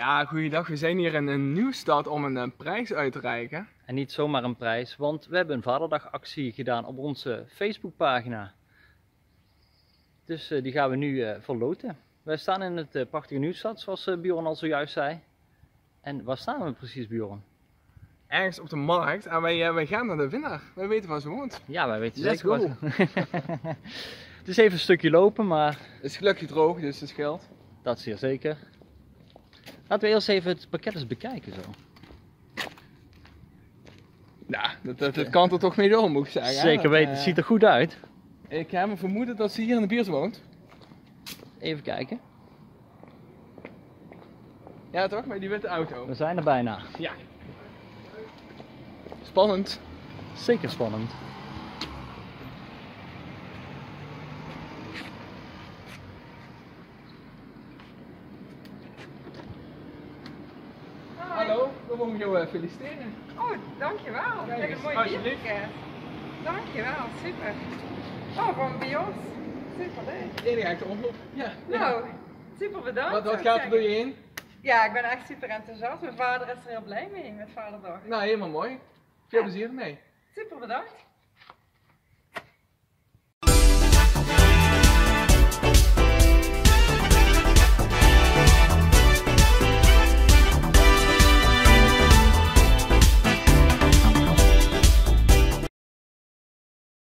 Ja, goeiedag. We zijn hier in een Nieuwstad om een prijs uit te reiken. En niet zomaar een prijs, want we hebben een Vaderdagactie gedaan op onze Facebookpagina. Dus die gaan we nu verloten. Wij staan in het prachtige Nieuwstad, zoals Bjorn al zojuist zei. En waar staan we precies, Bjorn? Ergens op de markt en wij gaan naar de winnaar. Wij weten waar ze woont. Ja, wij weten Let's zeker go. wat. Het is even een stukje lopen, maar Het is gelukkig droog, dus het scheelt. dat is zeer zeker. Laten we eerst even het pakket eens bekijken zo. Ja, dat kan er toch mee door, moet ik zeggen. hè? Zeker weten, het ziet er goed uit. Ik heb een vermoeden dat ze hier in de buurt woont. Even kijken. Ja toch, met die witte auto. We zijn er bijna. Ja. Spannend. Zeker spannend. Hallo, we mogen jou feliciteren. Oh, dankjewel. Kijk Wat eens, een mooi alsjeblieft. bierpakket. Dankjewel, super. Oh, gewoon bij ons. Super leuk. Enige echte omloop. Ja. Nou, super bedankt. Wat zou ik gaat er zeggen. door je heen? Ja, ik ben echt super enthousiast. Mijn vader is er heel blij mee met Vaderdag. Nou, helemaal mooi. Veel plezier ermee. Super bedankt.